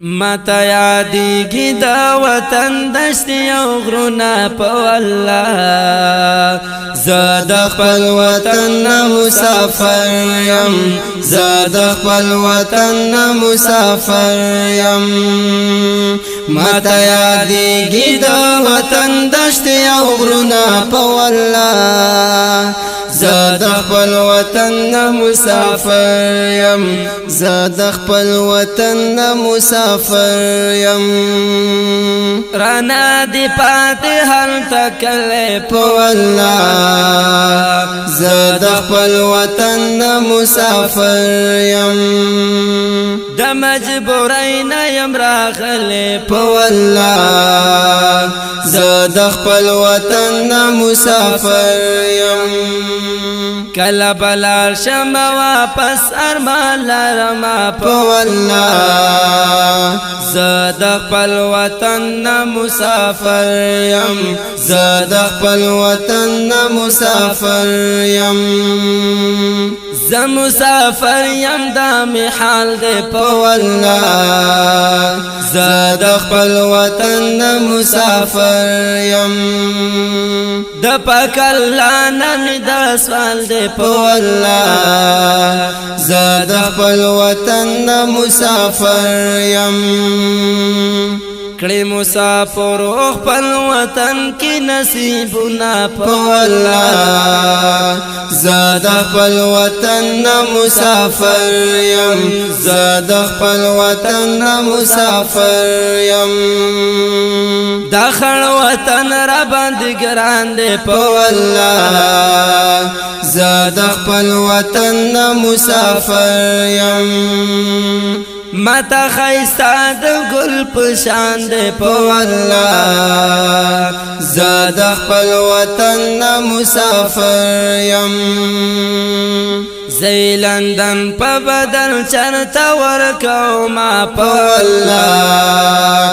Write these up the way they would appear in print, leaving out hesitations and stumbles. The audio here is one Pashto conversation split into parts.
ماتا یادیږي دا وطن دشتي او غرونه په والله زه د خپل وطن مسافر یم زه د خپل وطن مسافر یم ماتا یادیږي دا وطن دشتي او غرونه په والله زه د خپل وطن مسافر یم زه د خپل وطن مسافر یم رانا دی پاتې هر تکلې په والله زه د خپل وطن مسافر یم د مجبورۍ نه یم راغلی په والله زه د خپل وطن مسافر یم کله بلار شم واپس ارمان لرم په والله زه د خپل وطن مسافر یم زه د خپل وطن مسافر یم زه مسافر یم دا می حال دی په والله زه د خپل وطن مسافر یم د پاک الله نام د سوال دی په والله زه د خپل وطن مسافر یم کړي مسافر خپل وطن کې نصیبونه په والله زه د خپل وطن مسافر یم زه د خپل وطن مسافر یم دا خړ وطن را باندې ګران دی په والله زه د خپل وطن مسافر یم ماتا خیستا د گل پشان دی په والله زه د خپل وطن مسافر یم زی لندن په بدل چرته ورکو ما په والله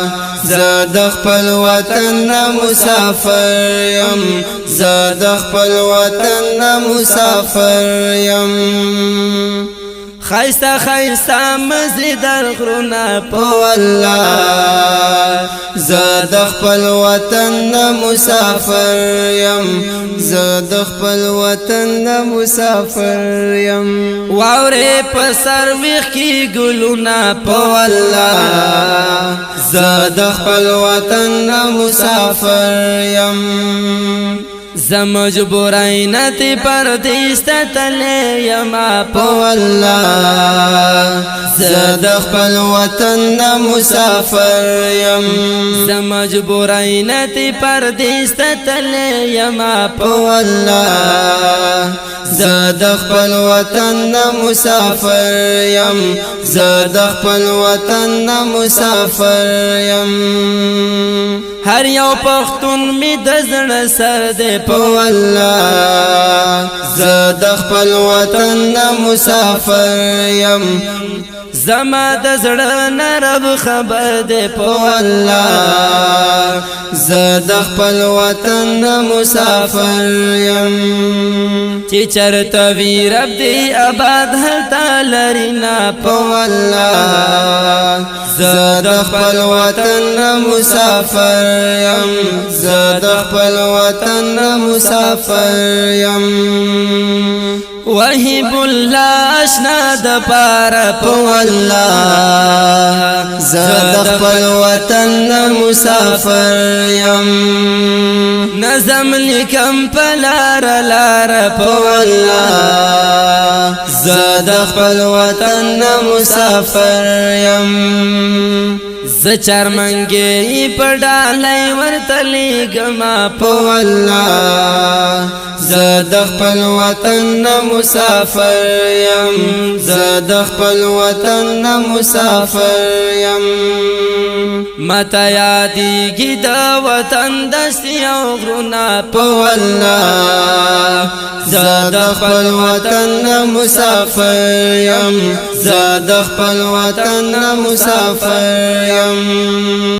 زه د خپل وطن مسافر یم زه د خپل وطن مسافر یم خیستا خیستا مزیدار غرونه په والله زه د خپل وطن مسافر یم زه د خپل وطن مسافر یم واورې په سر ویښ کې ګلونه په والله زه د خپل وطن مسافر یم زه مجبورۍ نه تی پردیس ته تللی یم په والله زه د خپل وطن مسافر یم زه مجبورۍ نه تی پردیس ته تللی یم په والله زه د خپل وطن مسافر یم زه د خپل وطن مسافر یم هر یو پښتون می د زړه سر دی په والله زه د خپل وطن مسافر یم زما د زړه نه رب خبر دی په والله زه د خپل وطن مسافر یم چې چرته وی رب دی آباد هلته لري نه په والله زه د خپل وطن مسافر یم زه د خپل وطن مسافر یم وهب الله اشنا د پاره په والله زه د خپل وطن مسافر یم نظم لیکم په لار لار په والله زه د خپل وطن مسافر یم زه چرمنګي په ډالۍ ورته لیږم په والله زه د خپل وطن مسافر یم زه د خپل وطن مسافر یم ماتا یادیږي دا وطن دشتي او غرونه په والله زه د خپل وطن مسافر یم زه د خپل وطن مسافر یم